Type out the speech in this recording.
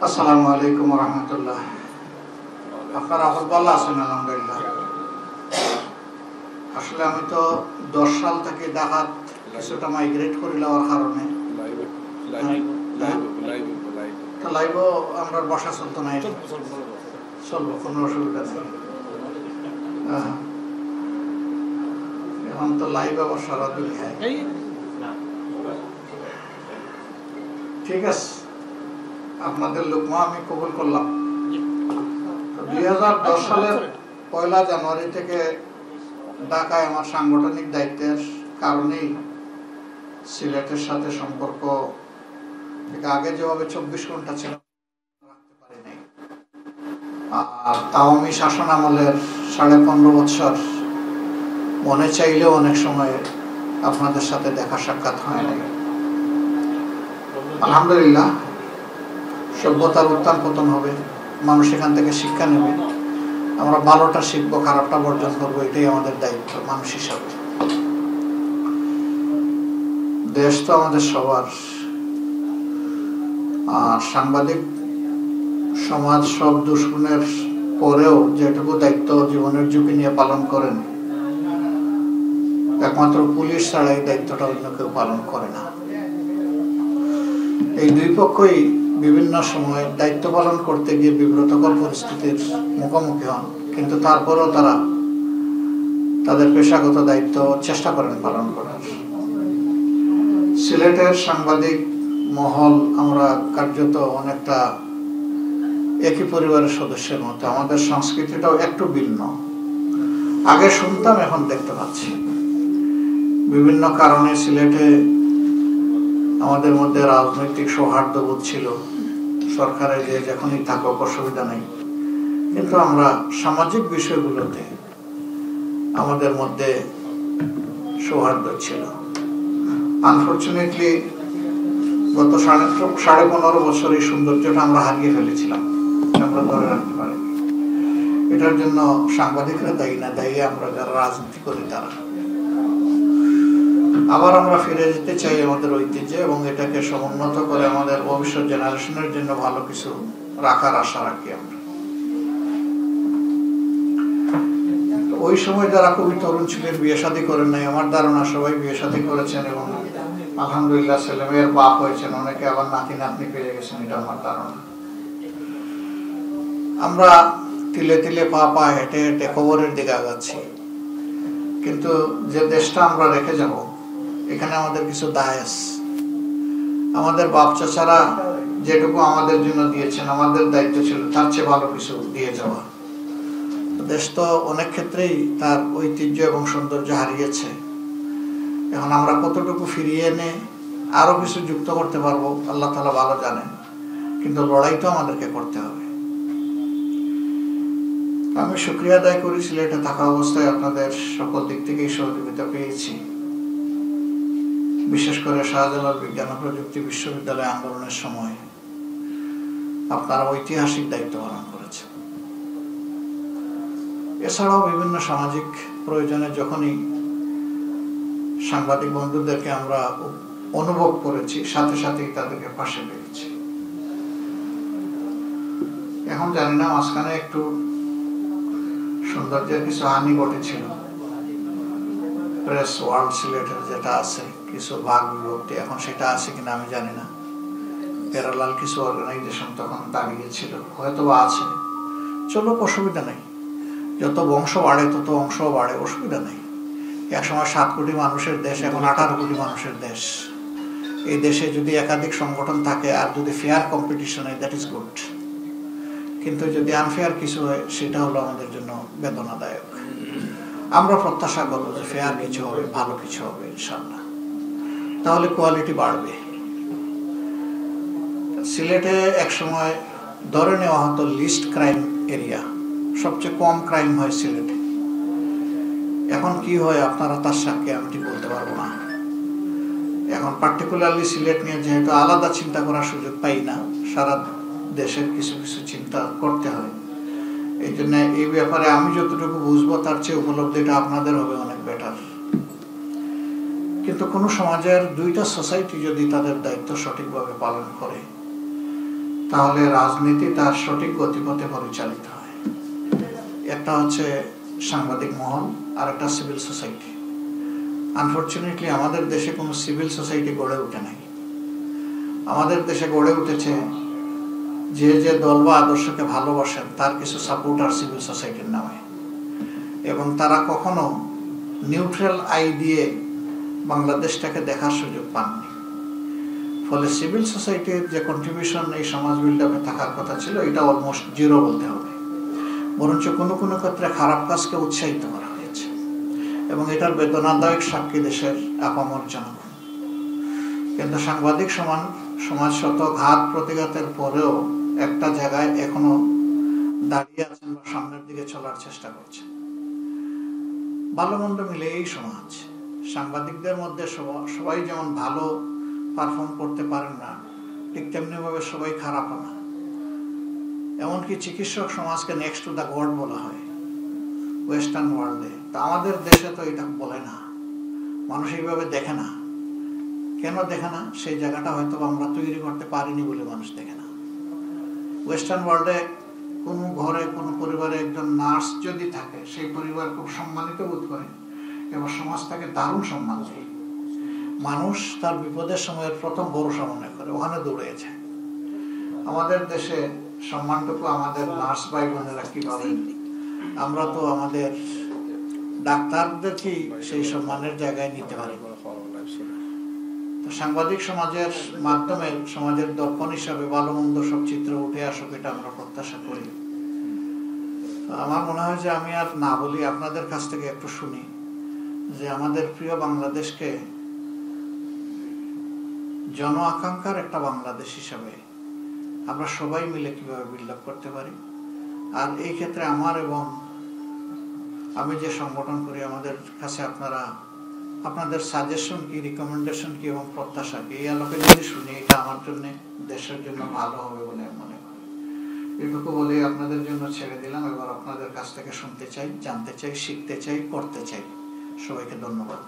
আসসালামু আলাইকুম ওয়া রাহমাতুল্লাহ। আপনারা ভালো আছেন? আলহামদুলিল্লাহ। আসলে আমি তো 10 সাল থেকে ঢাকাত কিছুটা মাইগ্রেট করে যাওয়ার কারণে লাইভও আমরা বসা চলতো না, চলবো, কোনো অসুবিধা নেই। এখন তো লাইভ আবার সারা দুনিয়ায়। ঠিক আছে, আপনাদের লোকমা আমি কবুল করলাম। 2010 সালের 1 জানুয়ারি থেকে ঢাকায় আমার সাংগঠনিক দায়িত্বের কারণেই সিলেটের সাথে সম্পর্ক আগে যেভাবে 24 ঘন্টা ছিল রাখতে পারি নাই। আর আওয়ামী শাসন আমলের 15.5 বছর মনে চাইলেও অনেক সময় আপনাদের সাথে দেখা সাক্ষাৎ হয় নাই। আলহামদুলিল্লাহ, সভ্যতার উত্থান পতন হবে, মানুষ এখান থেকে শিক্ষা নেবে, আমরা ভালোটা শিখবো, খারাপটা বর্জন করবো, এটাই আমাদের দায়িত্ব মানুষ হিসাবে। দেশ তো আমাদের সবার, আর সাংবাদিক সমাজ সব দুষ্গুণের পরেও যেটুকু দায়িত্ব জীবনের ঝুঁকি নিয়ে পালন করেন, একমাত্র পুলিশ ছাড়া এই দায়িত্বটা অন্য কেউ পালন করে না। এই দুই পক্ষই বিভিন্ন সময় দায়িত্ব পালন করতে গিয়ে বিব্রতকর পরিস্থিতির মুখোমুখি হন, কিন্তু তারপরেও তারা তাদের পেশাগত দায়িত্ব চেষ্টা করেন পালন করার। সিলেটের সাংবাদিক মহল আমরা কার্যত অনেকটা একই পরিবারের সদস্যের মতো। আমাদের সংস্কৃতিটাও একটু ভিন্ন। আগে শুনতাম, এখন দেখতে পাচ্ছি। বিভিন্ন কারণে সিলেটে আমাদের মধ্যে রাজনৈতিক সৌহার্দ্যবোধ ছিল, সরকারে যে যখনই থাকুক অসুবিধা নেই, কিন্তু আমরা সামাজিক বিষয়গুলোতে আমাদের মধ্যে সৌহার্দ্য ছিল। আনফরচুনেটলি গত 15.5 বছর এই সৌন্দর্যটা আমরা হারিয়ে ফেলেছিলাম, আমরা ধরে রাখতে পারি। এটার জন্য সাংবাদিকরা দায়ী না, দায়ী আমরা যারা রাজনীতি করি তারা। আবার আমরা ফিরে যেতে চাই আমাদের ঐতিহ্যে এবং এটাকে সমুন্নত করে আমাদের ভবিষ্যৎ জেনারেশনের জন্য ভালো কিছু রাখার আশা রাখি আমরা। ওই সময় যারা খুবই তরুণ ছিলেন, বিয়ে শাদী করেন নাই, আমার ধারণা সবাই বিয়ে শাদী করেছেন এবং আলহামদুলিল্লাহ ছেলে মেয়ের বাপ হয়েছেন, অনেকে আবার নাতি নাতনি পেয়ে গেছেন, এটা আমার ধারণা। আমরা তিলে তিলে পা পা হেঁটে হেঁটে খবরের দিকে আগাচ্ছি, কিন্তু যে দেশটা আমরা রেখে যাব এখানে আমাদের কিছু দায় আছে। আমাদের বাপ চাচারা যেটুকু আমাদের জন্য দিয়েছেন, আমাদের দায়িত্ব ছিল তার চেয়ে ভালো কিছু দিয়ে যাওয়া। দেশ তো অনেক ক্ষেত্রেই তার ঐতিহ্য এবং সৌন্দর্য হারিয়েছে। এখন আমরা কতটুকু ফিরিয়ে এনে আরো কিছু যুক্ত করতে পারবো আল্লাহ তাআলা ভালো জানেন, কিন্তু লড়াই তো আমাদেরকে করতে হবে। আমি শুকরিয়া আদায় করি, সিলেটে থাকা অবস্থায় আপনাদের সকল দিক থেকেই সহযোগিতা পেয়েছি। বিশেষ করে শাহজালাল বিজ্ঞান ও প্রযুক্তি বিশ্ববিদ্যালয় আন্দোলনের সময় আপনারা ঐতিহাসিক দায়িত্ব পালন করেছেন। এছাড়াও বিভিন্ন সামাজিক প্রয়োজনে যখনই সাংবাদিক বন্ধুদেরকে আমরা অনুভব করেছি, সাথে সাথেই তাদেরকে পাশে পেয়েছি। এখন জানি না, মাঝখানে একটু সৌন্দর্যের কিছু হানি ঘটেছিল। প্রেস ওয়ার্ল্ড সিলেটের যেটা আছে, কিছু ভাগ বিভক্তি, এখন সেটা আছে কিনা আমি জানি না। প্যারালাল কিছু অর্গানাইজেশন তখন দাঁড়িয়েছিল, হয়তো বা আছে। চলো, অসুবিধা নেই। যত বংশ বাড়ে তত অংশও বাড়ে, অসুবিধা নেই। একসময় 7 কোটি মানুষের দেশ, এখন 18 কোটি মানুষের দেশ। এই দেশে যদি একাধিক সংগঠন থাকে আর যদি ফেয়ার কম্পিটিশন হয়, দ্যাট ইজ গুড। কিন্তু যদি আনফেয়ার কিছু হয়, সেটা হলো আমাদের জন্য বেদনাদায়ক। আমরা প্রত্যাশা করবো যে ফেয়ার কিছু হবে, ভালো কিছু হবে ইনশাআল্লাহ, তাহলে কোয়ালিটি বাড়বে। সিলেটে একসময় ধরে নেওয়া হতো লিস্ট ক্রাইম এরিয়া, সবচেয়ে কম ক্রাইম হয় সিলেটে। এখন কি হয় আপনারা তার সাক্ষী, আমি ঠিক বলতে পারবো না। এখন পার্টিকুলারলি সিলেট নিয়ে যেহেতু আলাদা চিন্তা করার সুযোগ পাই না, সারা দেশের কিছু কিছু চিন্তা করতে হয়। এই জন্য এই ব্যাপারে আমি যতটুকু বুঝবো তার চেয়ে উপলব্ধিটা আপনাদের হবে অনেক বেটার। কিন্তু কোনো সমাজের 2টা সোসাইটি যদি তাদের দায়িত্ব সঠিকভাবে পালন করে, তাহলে রাজনীতি তার সঠিক গতিপথে পরিচালিত হয়। একটা হচ্ছে সাংবাদিক মহল, আর একটা সিভিল সোসাইটি। আনফরচুনেটলি আমাদের দেশে কোনো সিভিল সোসাইটি গড়ে ওঠে নাই। আমাদের দেশে গড়ে উঠেছে যে যে দল বা আদর্শকে ভালোবাসেন তার কিছু সাপোর্টার সিভিল সোসাইটির নামে, এবং তারা কখনো নিউট্রাল আই দিয়ে বাংলাদেশটাকে দেখার সুযোগ পাননি। ফলে সিভিল সোসাইটির যে কন্ট্রিবিউশন এই সমাজ বিল্ডআপে থাকার কথা ছিল, এটা অলমোস্ট জিরো বলতে হবে। বরঞ্চ কোনো কোনো ক্ষেত্রে খারাপ কাজকে উৎসাহিত করা হয়েছে, এবং এটার বেদনাদায়ক সাক্ষী দেশের আপামর জনগণ। কিন্তু সাংবাদিক সমাজ শত ঘাত প্রতিঘাতের পরেও একটা জায়গায় এখনো দাঁড়িয়ে আছেন বা সামনের দিকে চলার চেষ্টা করছেন। ভালো মন্দ মিলে এই সমাজ। সাংবাদিকদের মধ্যে সবাই যেমন ভালো পারফর্ম করতে পারেন না, ঠিক তেমনি ভাবে সবাই খারাপও না। এমনকি চিকিৎসক সমাজকে নেক্সট টু দ্য গড বলা হয় ওয়েস্টার্ন ওয়ার্ল্ডে। তো আমাদের দেশে তো এটা বলে না, মানুষ এইভাবে দেখে না। কেন দেখে না? সেই জায়গাটা হয়তো আমরা তৈরি করতে পারিনি বলে মানুষ দেখে না। ওয়েস্টার্ন ওয়ার্ল্ডে কোনো ঘরে কোনো পরিবারে একজন নার্স যদি থাকে, সেই পরিবার খুব সম্মানিত বোধ করে এবং সমাজ তাকে দারুণ সম্মান দেয়। মানুষ তার বিপদের সময়ের প্রথম ভরসা মনে করে, ওখানে দৌড়ে যায়। আমাদের দেশে সম্মানটুকু আমাদের নার্স ভাই বোনেরা কি পাবেন? আমরা তো আমাদের ডাক্তারদেরকেই সেই সম্মানের জায়গায় নিতে পারি। তো সাংবাদিক সমাজের মাধ্যমে সমাজের দর্পণ হিসাবে ভালো মন্দ সব চিত্র উঠে আসুক, এটা আমরা প্রত্যাশা করি। আমার মনে হয় যে আমি আর না বলি, আপনাদের কাছ থেকে একটু শুনি যে আমাদের প্রিয় বাংলাদেশকে জন আকাঙ্ক্ষার একটা বাংলাদেশ হিসাবে আমরা সবাই মিলে কিভাবে বিল্ড আপ করতে পারি। আর এই ক্ষেত্রে আমার এবং আমি যে সংগঠন করি, আমাদের কাছে আপনাদের সাজেশন কি, রিকমেন্ডেশন কি এবং প্রত্যাশা কি, এই আলোকে যদি শুনি, এটা আমার জন্য দেশের জন্য ভালো হবে বলে মনে করি। এটুকু বলে আপনাদের জন্য ছেড়ে দিলাম। এবার আপনাদের কাছ থেকে শুনতে চাই, জানতে চাই, শিখতে চাই, করতে চাই। সবাইকে ধন্যবাদ।